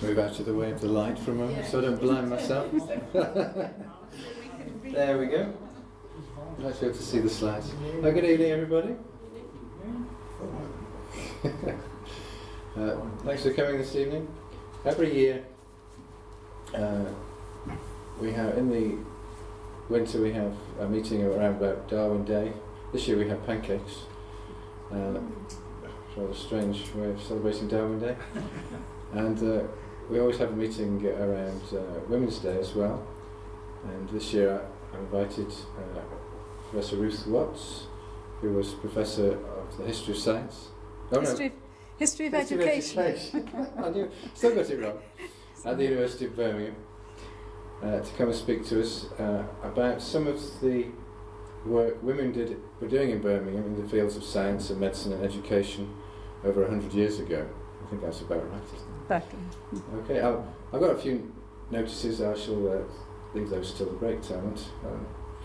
move out of the way of the light for a moment so I don't blind myself. There we go. Nice to be able to see the slides. Good evening, everybody. Thanks for coming this evening. Every year, we have, in the winter, we have a meeting around about Darwin Day. This year we have pancakes. It's a rather strange way of celebrating Darwin Day. And we always have a meeting around Women's Day as well. And this year I invited Professor Ruth Watts, who was Professor of the History of Science. History of Education. I knew, still got it wrong. At the University of Birmingham, to come and speak to us about some of the work women were doing in Birmingham in the fields of science and medicine and education over 100 years ago. I think that's about right, isn't it? Okay, I've got a few notices. I shall leave those till the break time.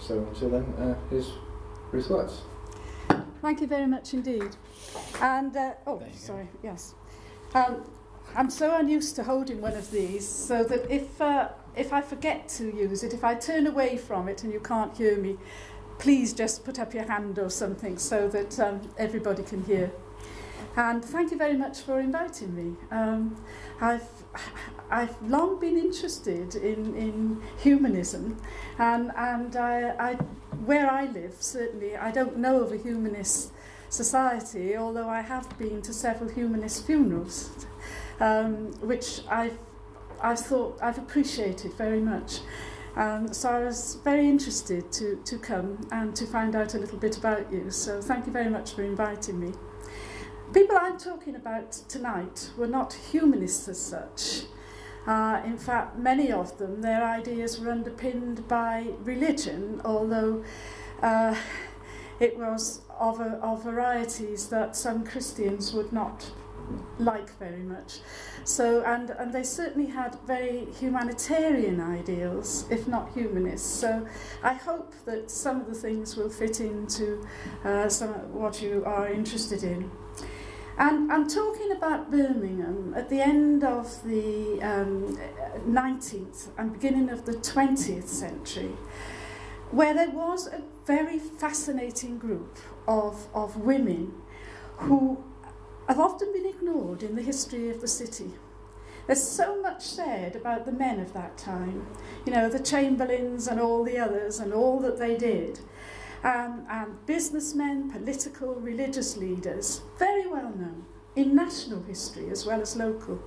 So until then, here's Ruth Watts. Thank you very much indeed. And, yes. I'm so unused to holding one of these, so that if I forget to use it, if I turn away from it and you can't hear me, please just put up your hand or something so that everybody can hear. And thank you very much for inviting me. I've long been interested in humanism, and where I live, certainly, I don't know of a humanist society, although I have been to several humanist funerals, which I've appreciated very much. So I was very interested to come and to find out a little bit about you. So thank you very much for inviting me. People I'm talking about tonight were not humanists as such. In fact, many of them, their ideas were underpinned by religion, although it was of varieties that some Christians would not like very much. So, and they certainly had very humanitarian ideals, if not humanists. So I hope that some of the things will fit into some of what you are interested in. And I'm talking about Birmingham at the end of the 19th and beginning of the 20th century, where there was a very fascinating group of women who have often been ignored in the history of the city. There's so much said about the men of that time, you know, the Chamberlains and all the others and all that they did. And businessmen, political, religious leaders, very well known in national history as well as local.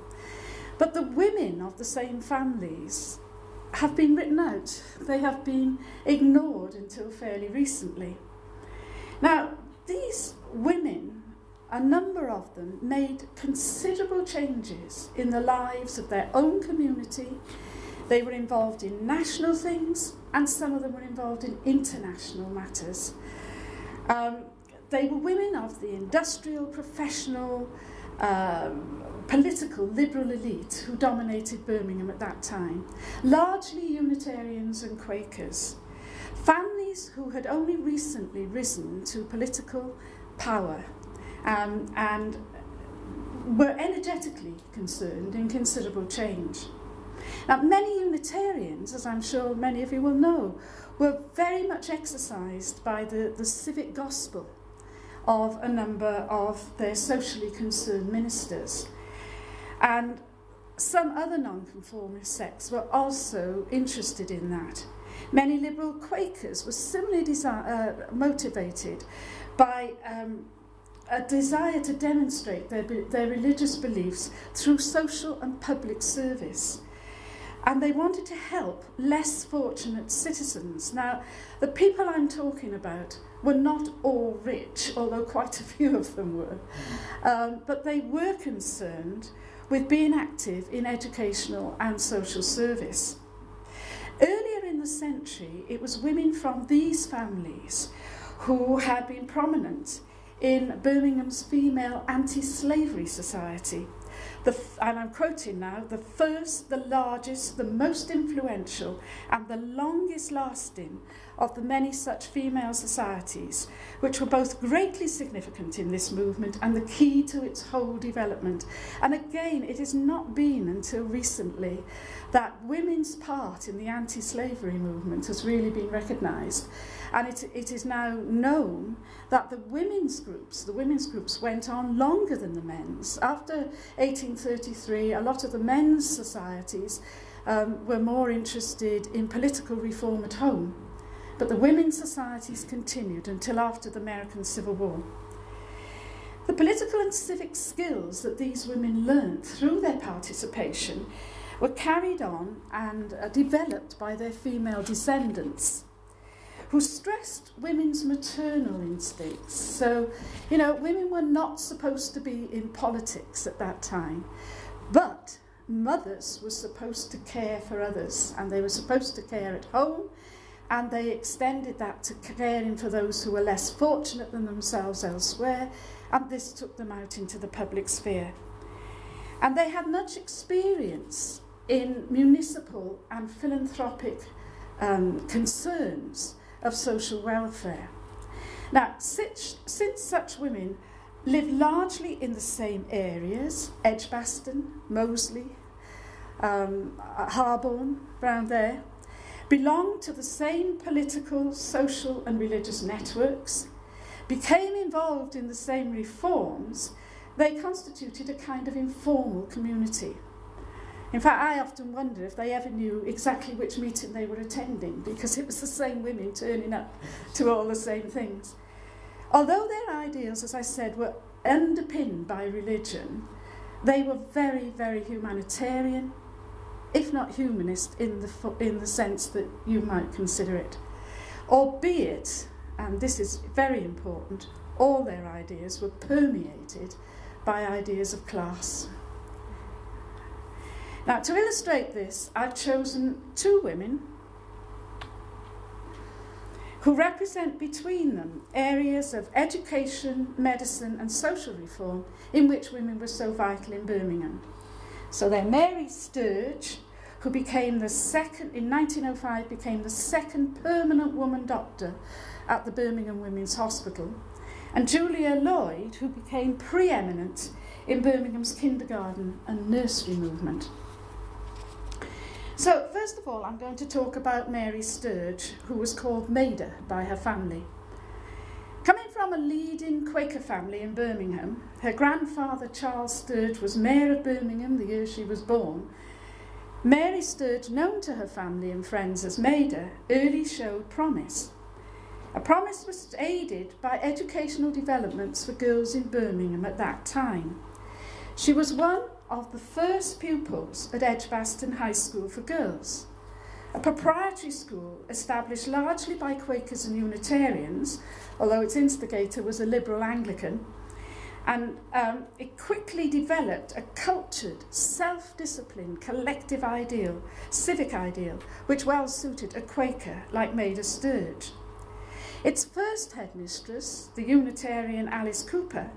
But the women of the same families have been written out. They have been ignored until fairly recently. Now, these women, a number of them, made considerable changes in the lives of their own community. They were involved in national things, and some of them were involved in international matters. They were women of the industrial, professional, political, liberal elite who dominated Birmingham at that time, largely Unitarians and Quakers, families who had only recently risen to political power and were energetically concerned in considerable change. Now, many Unitarians, as I'm sure many of you will know, were very much exercised by the civic gospel of a number of their socially concerned ministers. And some other nonconformist sects were also interested in that. Many liberal Quakers were similarly motivated by a desire to demonstrate their religious beliefs through social and public service. And they wanted to help less fortunate citizens. Now, the people I'm talking about were not all rich, although quite a few of them were. But they were concerned with being active in educational and social service. Earlier in the century, it was women from these families who had been prominent in Birmingham's female anti-slavery society, and I'm quoting now, the first, the largest, the most influential and the longest lasting of the many such female societies, which were both greatly significant in this movement and the key to its whole development. And again, it has not been until recently that women's part in the anti-slavery movement has really been recognised. And it is now known that the women's groups went on longer than the men's. After 1833, a lot of the men's societies were more interested in political reform at home. But the women's societies continued until after the American Civil War. The political and civic skills that these women learned through their participation were carried on and developed by their female descendants, who stressed women's maternal instincts. So, you know, women were not supposed to be in politics at that time, but mothers were supposed to care for others, and they were supposed to care at home, and they extended that to caring for those who were less fortunate than themselves elsewhere, and this took them out into the public sphere. And they had much experience in municipal and philanthropic concerns of social welfare. Now, since such women live largely in the same areas, Edgbaston, Moseley, Harborne, round there, belonged to the same political, social and religious networks, became involved in the same reforms, they constituted a kind of informal community. In fact, I often wonder if they ever knew exactly which meeting they were attending, because it was the same women turning up to all the same things. Although their ideals, as I said, were underpinned by religion, they were very, very humanitarian, if not humanist in the sense that you might consider it. Albeit, and this is very important, all their ideas were permeated by ideas of class. Now, to illustrate this, I've chosen two women who represent between them areas of education, medicine and social reform in which women were so vital in Birmingham. So they're Mary Sturge, who became the second, in 1905, became the second permanent woman doctor at the Birmingham Women's Hospital, and Julia Lloyd, who became preeminent in Birmingham's kindergarten and nursery movement. So, first of all, I'm going to talk about Mary Sturge, who was called Maida by her family. Coming from a leading Quaker family in Birmingham, her grandfather Charles Sturge was mayor of Birmingham the year she was born. Mary Sturge, known to her family and friends as Maida, early showed promise. A promise was aided by educational developments for girls in Birmingham at that time. She was one of the first pupils at Edgbaston High School for Girls, a proprietary school established largely by Quakers and Unitarians, although its instigator was a liberal Anglican, and it quickly developed a cultured, self-disciplined, collective ideal, civic ideal, which well suited a Quaker like Maida Sturge. Its first headmistress, the Unitarian Alice Cooper,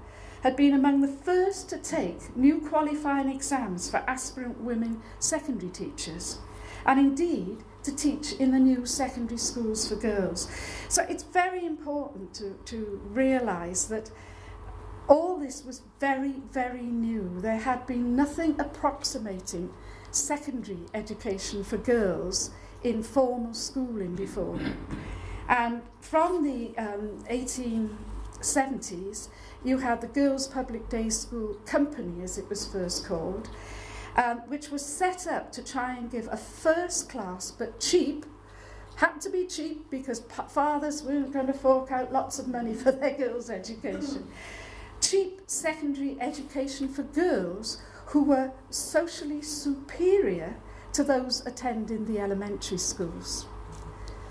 had been among the first to take new qualifying exams for aspirant women secondary teachers, and indeed to teach in the new secondary schools for girls. So it's very important to realise that all this was very, very new. There had been nothing approximating secondary education for girls in formal schooling before. And from the 1870s, you had the Girls' Public Day School Company, as it was first called, which was set up to try and give a first class, but cheap, had to be cheap because fathers weren't going to fork out lots of money for their girls' education, cheap secondary education for girls who were socially superior to those attending the elementary schools.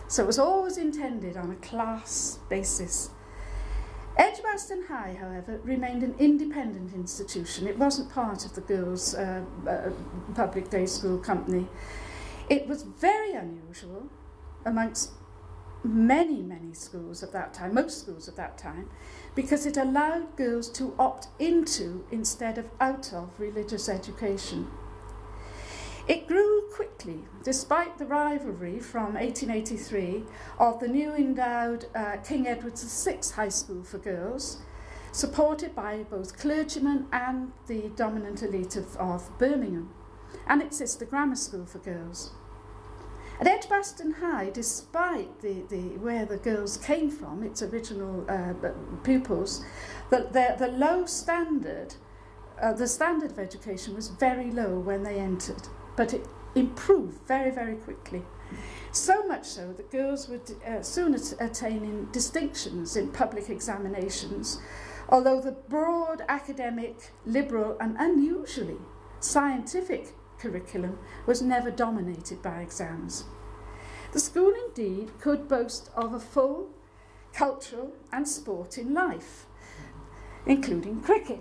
So it was always intended on a class basis. Edgbaston High, however, remained an independent institution. It wasn't part of the Girls' Public Day School Company. It was very unusual amongst many schools at that time, most schools at that time, because it allowed girls to opt into instead of out of religious education. It grew quickly, despite the rivalry from 1883 of the new endowed King Edward VI High School for girls, supported by both clergymen and the dominant elite of Birmingham, and its sister grammar school for girls. At Edgbaston High, despite where the girls came from, its original pupils, the low standard, the standard of education was very low when they entered, but it improved very, very quickly. So much so that girls were soon attaining distinctions in public examinations, although the broad academic, liberal and unusually scientific curriculum was never dominated by exams. The school indeed could boast of a full cultural and sporting life, including cricket,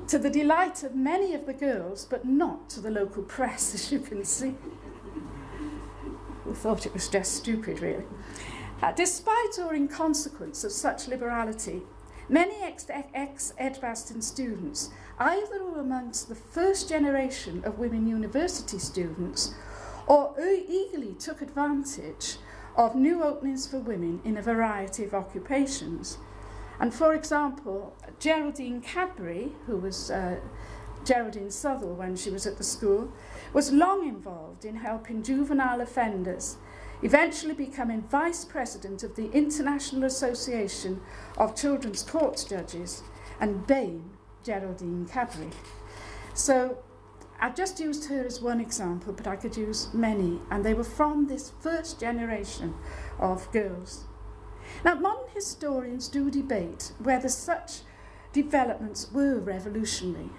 to the delight of many of the girls, but not to the local press, as you can see. We thought it was just stupid, really. Despite or in consequence of such liberality, many ex-Edgbaston students either were amongst the first generation of women university students or eagerly took advantage of new openings for women in a variety of occupations. And for example, Geraldine Cadbury, who was Geraldine Southall when she was at the school, was long involved in helping juvenile offenders, eventually becoming vice president of the International Association of Children's Court Judges, and Dame Geraldine Cadbury. So I've just used her as one example, but I could use many, and they were from this first generation of girls. Now, modern historians do debate whether such developments were revolutionary,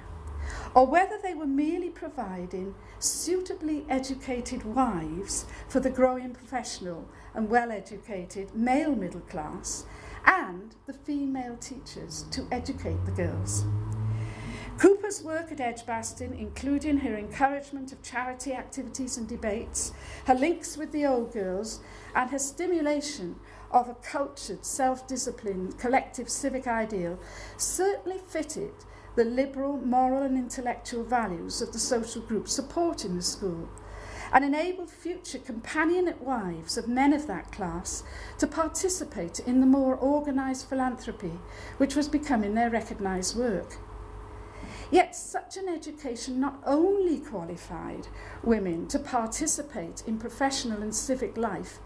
or whether they were merely providing suitably educated wives for the growing professional and well-educated male middle class and the female teachers to educate the girls. Cooper's work at Edgbaston, including her encouragement of charity activities and debates, her links with the old girls, and her stimulation of a cultured, self-disciplined, collective civic ideal, certainly fitted the liberal, moral and intellectual values of the social group supporting the school, and enabled future companionate wives of men of that class to participate in the more organised philanthropy which was becoming their recognised work. Yet such an education not only qualified women to participate in professional and civic life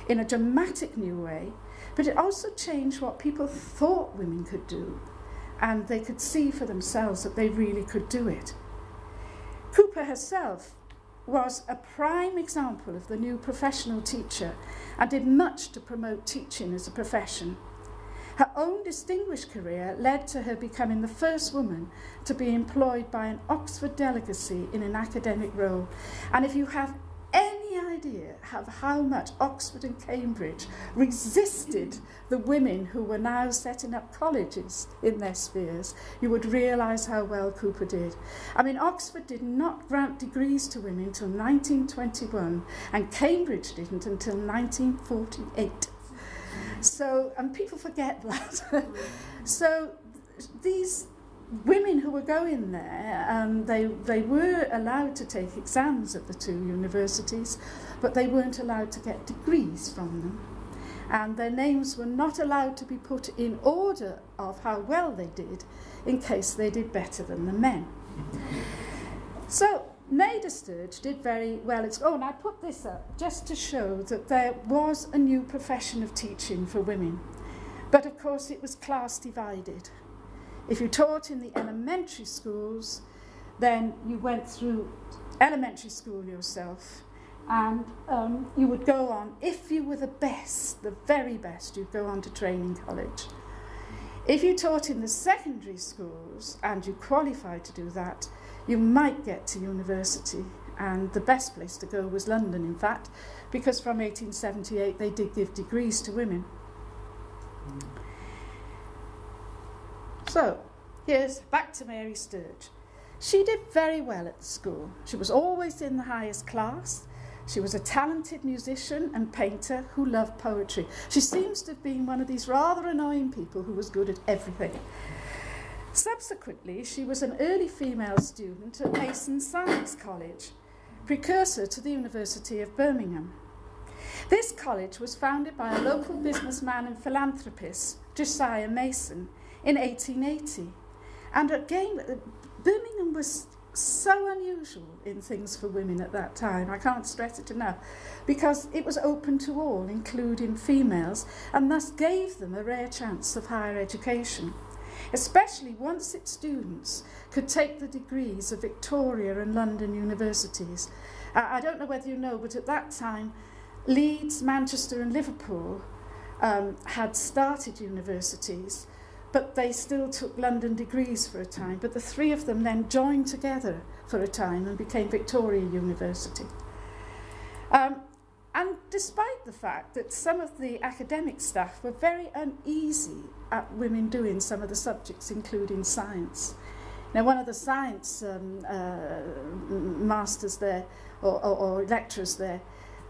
in a dramatic new way, but it also changed what people thought women could do, and they could see for themselves that they really could do it. Cooper herself was a prime example of the new professional teacher and did much to promote teaching as a profession. Her own distinguished career led to her becoming the first woman to be employed by an Oxford delegacy in an academic role. And if you have any idea of how much Oxford and Cambridge resisted the women who were now setting up colleges in their spheres, you would realise how well Cooper did. I mean, Oxford did not grant degrees to women until 1921, and Cambridge didn't until 1948. So, and people forget that. So these women who were going there, they were allowed to take exams at the two universities, but they weren't allowed to get degrees from them. And their names were not allowed to be put in order of how well they did, in case they did better than the men. So Maida Sturge did very well. And I put this up just to show that there was a new profession of teaching for women. But of course it was class divided. If you taught in the elementary schools, then you went through elementary school yourself, and you would go on, if you were the best, the very best, you'd go on to training college. If you taught in the secondary schools and you qualified to do that, you might get to university, and the best place to go was London, in fact, because from 1878 they did give degrees to women. So, here's back to Mary Sturge. She did very well at the school. She was always in the highest class, She was a talented musician and painter who loved poetry. She seems to have been one of these rather annoying people who was good at everything. Subsequently, she was an early female student at Mason Science College, precursor to the University of Birmingham. This college was founded by a local businessman and philanthropist, Josiah Mason, in 1880. And again, Birmingham was so unusual in things for women at that time. I can't stress it enough, because it was open to all, including females, and thus gave them a rare chance of higher education, especially once its students could take the degrees of Victoria and London universities. I don't know whether you know, but at that time, Leeds, Manchester and Liverpool had started universities, but they still took London degrees for a time. But the three of them then joined together for a time and became Victoria University. And despite the fact that some of the academic staff were very uneasy at women doing some of the subjects, including science. Now, one of the science masters there, or lecturers there,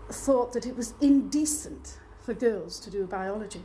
thought that it was indecent for girls to do biology.